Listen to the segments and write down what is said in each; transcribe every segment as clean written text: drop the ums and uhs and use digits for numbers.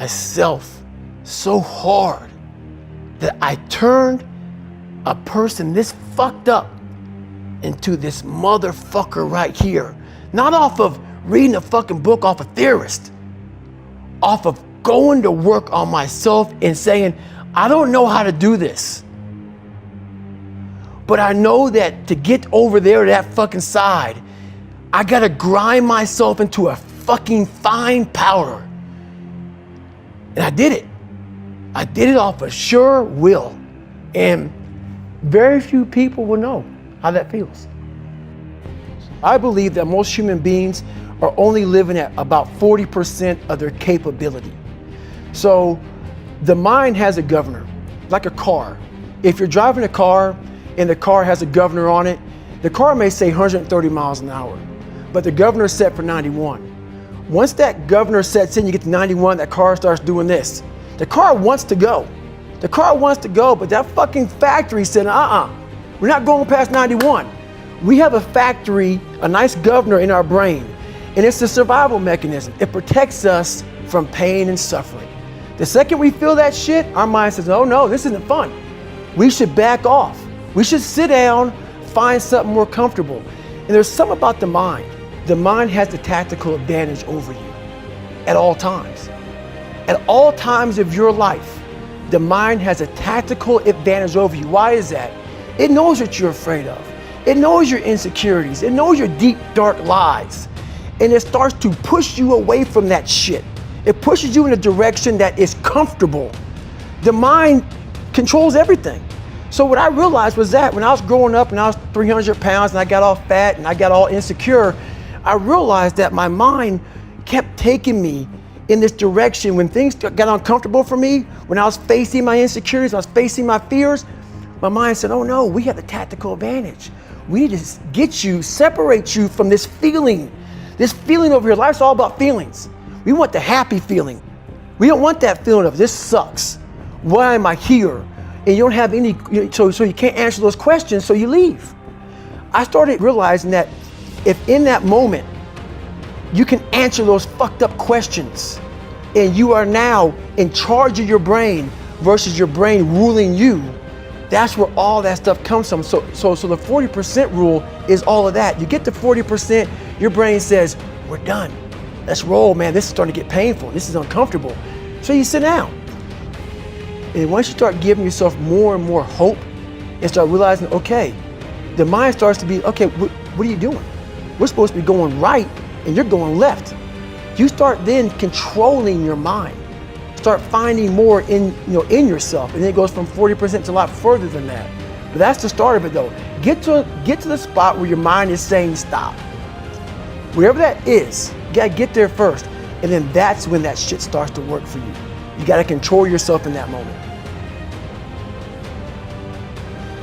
myself so hard that I turned a person this fucked up into this motherfucker right here. Not off of reading a fucking book off a theorist, off of going to work on myself and saying, I don't know how to do this, but I know that to get over there to that fucking side, I gotta grind myself into a fucking fine powder. And I did it. I did it off of sure will. And very few people will know how that feels. I believe that most human beings are only living at about 40% of their capability. So the mind has a governor, like a car. If you're driving a car and the car has a governor on it, the car may say 130 miles an hour, but the governor is set for 91. Once that governor sets in, you get to 91, that car starts doing this. The car wants to go. The car wants to go, but that fucking factory said, we're not going past 91. We have a factory, a nice governor in our brain, and it's a survival mechanism. It protects us from pain and suffering. The second we feel that shit, our mind says, oh no, this isn't fun. We should back off. We should sit down, find something more comfortable. And there's something about the mind. The mind has the tactical advantage over you at all times. At all times of your life, the mind has a tactical advantage over you. Why is that? It knows what you're afraid of. It knows your insecurities. It knows your deep, dark lies. And it starts to push you away from that shit. It pushes you in a direction that is comfortable. The mind controls everything. So what I realized was that when I was growing up and I was 300 pounds and I got all fat and I got all insecure, I realized that my mind kept taking me in this direction. When things got uncomfortable for me, when I was facing my insecurities, I was facing my fears, my mind said, oh no, we have the tactical advantage. We need to get you, separate you from this feeling over here. Life's all about feelings. We want the happy feeling. We don't want that feeling of this sucks. Why am I here? And you don't have any, so you can't answer those questions, so you leave. I started realizing that if in that moment you can answer those fucked up questions and you are now in charge of your brain versus your brain ruling you, that's where all that stuff comes from. So the 40% rule is all of that. You get to 40%, your brain says, we're done. Let's roll, man. This is starting to get painful. This is uncomfortable. So you sit down. And once you start giving yourself more and more hope and start realizing, okay, the mind starts to be, okay, what are you doing? We're supposed to be going right and you're going left. You start then controlling your mind. Start finding more in yourself, and then it goes from 40% to a lot further than that. But that's the start of it though. Get to the spot where your mind is saying stop. Wherever that is, you gotta get there first. And then that's when that shit starts to work for you. You gotta control yourself in that moment.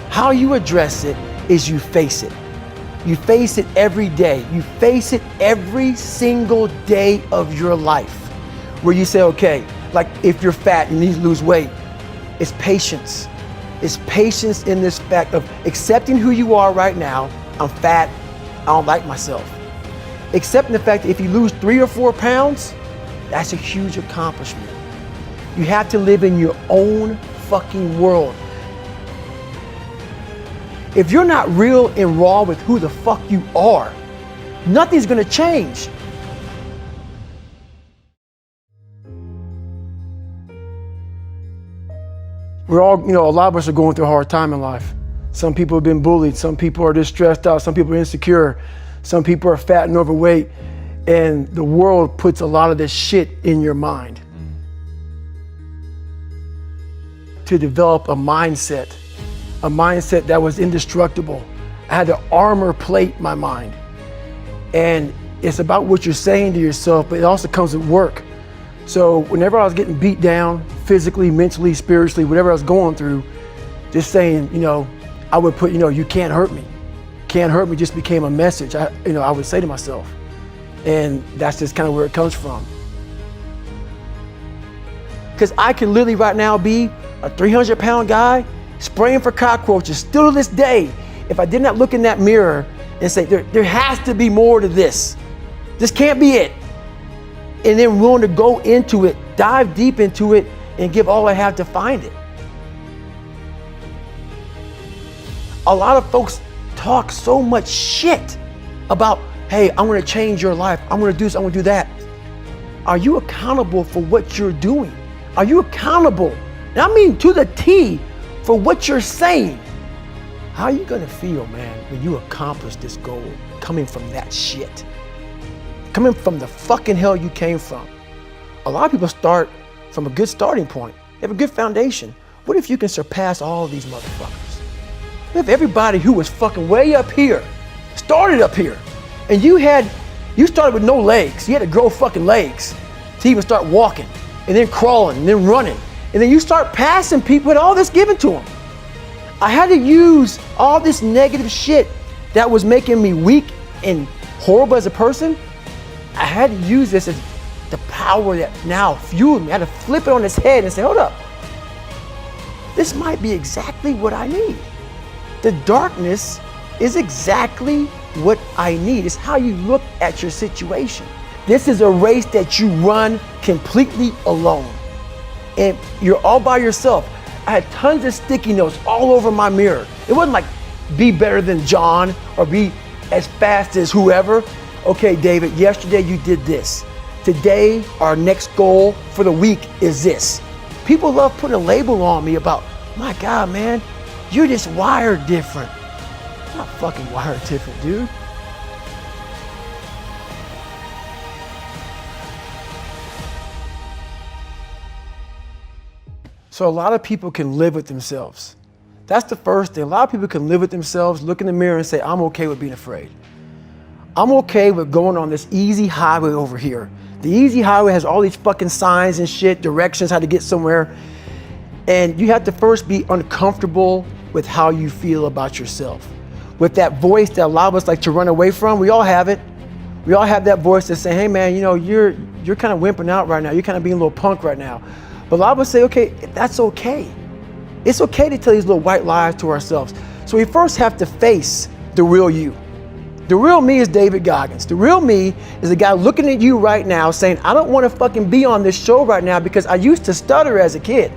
How you address it is you face it. You face it every day. You face it every single day of your life. Where you say, okay, like if you're fat and you need to lose weight, it's patience. It's patience in this fact of accepting who you are right now. I'm fat, I don't like myself. Accepting the fact that if you lose 3 or 4 pounds, that's a huge accomplishment. You have to live in your own fucking world. If you're not real and raw with who the fuck you are, nothing's gonna change. We're all, a lot of us are going through a hard time in life. Some people have been bullied, some people are just stressed out, some people are insecure, some people are fat and overweight, and the world puts a lot of this shit in your mind. To develop a mindset that was indestructible. I had to armor plate my mind. And it's about what you're saying to yourself, but it also comes with work. So whenever I was getting beat down, physically, mentally, spiritually, whatever I was going through, just saying, I would put, you can't hurt me. Can't hurt me just became a message, I would say to myself. And that's just kind of where it comes from. Because I could literally right now be a 300-pound guy spraying for cockroaches still to this day if I did not look in that mirror and say, there has to be more to this. This can't be it. And then willing to go into it dive deep into it and give all I have to find it. A lot of folks talk so much shit about, hey, I'm gonna change your life. I'm gonna do this, I'm gonna do that. Are you accountable for what you're doing? Are you accountable, and I mean to the T, for what you're saying? How are you gonna feel, man, when you accomplish this goal coming from that shit? Coming from the fucking hell you came from. A lot of people start from a good starting point. They have a good foundation. What if you can surpass all of these motherfuckers? What if everybody who was fucking way up here started up here, and you started with no legs. You had to grow fucking legs to even start walking, and then crawling, and then running. And then you start passing people with all this given to them. I had to use all this negative shit that was making me weak and horrible as a person. I had to use this as the power that now fueled me. I had to flip it on its head and say, hold up. This might be exactly what I need. The darkness is exactly what I need. It's how you look at your situation. This is a race that you run completely alone. And you're all by yourself. I had tons of sticky notes all over my mirror. It wasn't like be better than John or be as fast as whoever. Okay, David, yesterday you did this. Today, our next goal for the week is this. People love putting a label on me about, my God, man, you're just wired different. I'm not fucking wired different, dude. So a lot of people can live with themselves. That's the first thing. A lot of people can live with themselves, look in the mirror and say, I'm okay with being afraid. I'm okay with going on this easy highway over here. The easy highway has all these fucking signs and shit, directions, how to get somewhere. And you have to first be uncomfortable with how you feel about yourself. With that voice that a lot of us like to run away from, we all have it. We all have that voice that's saying, hey man, you know, you're kind of wimping out right now. You're kind of being a little punk right now. But a lot of us say, okay, that's okay. It's okay to tell these little white lies to ourselves. So we first have to face the real you. The real me is David Goggins. The real me is a guy looking at you right now saying, I don't want to fucking be on this show right now because I used to stutter as a kid.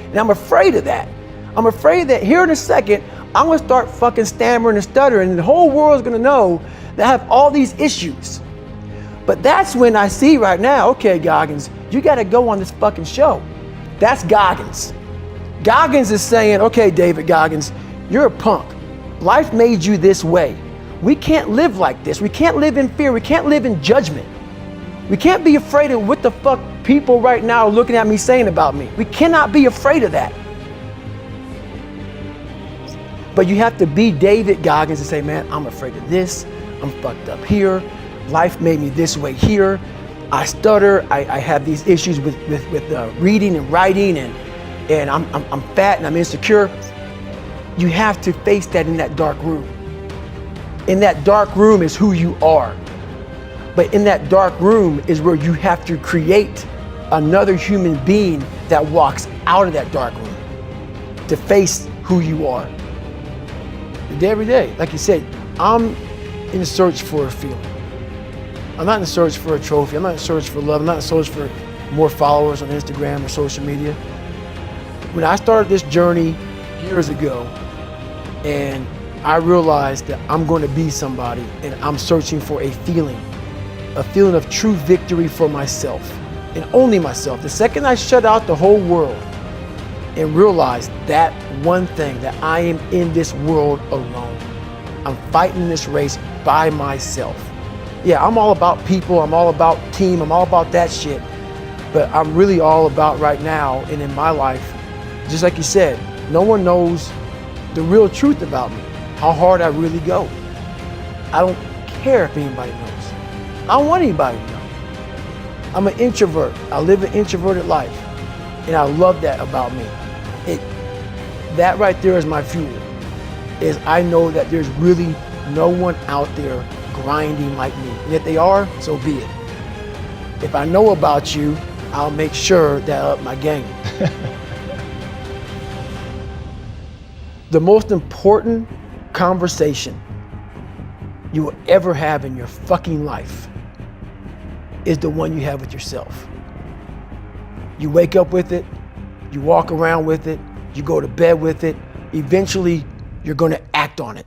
And I'm afraid of that. I'm afraid that here in a second, I'm going to start fucking stammering and stuttering and the whole world's going to know that I have all these issues. But that's when I see right now, okay, Goggins, you got to go on this fucking show. That's Goggins. Goggins is saying, okay, David Goggins, you're a punk. Life made you this way. We can't live like this. We can't live in fear. We can't live in judgment. We can't be afraid of what the fuck people right now are looking at me saying about me. We cannot be afraid of that. But you have to be David Goggins and say, man, I'm afraid of this. I'm fucked up here. Life made me this way here. I stutter. I have these issues with reading and writing, and I'm fat and I'm insecure. You have to face that in that dark room. In that dark room is who you are. But in that dark room is where you have to create another human being that walks out of that dark room to face who you are. Every day, like you said, I'm in search for a feeling. I'm not in search for a trophy. I'm not in search for love. I'm not in search for more followers on Instagram or social media. When I started this journey years ago, and I realized that I'm going to be somebody, and I'm searching for a feeling of true victory for myself, and only myself. The second I shut out the whole world and realized that one thing, that I am in this world alone. I'm fighting this race by myself. Yeah, I'm all about people, I'm all about team, I'm all about that shit. But I'm really all about right now and in my life, just like you said, no one knows the real truth about me, how hard I really go. I don't care if anybody knows. I don't want anybody to know. I'm an introvert. I live an introverted life. And I love that about me. That right there is my fuel. Is I know that there's really no one out there grinding like me. And if they are, so be it. If I know about you, I'll make sure that I up my game. The most important conversation you will ever have in your fucking life is the one you have with yourself. You wake up with it, you walk around with it, you go to bed with it. Eventually, you're gonna act on it.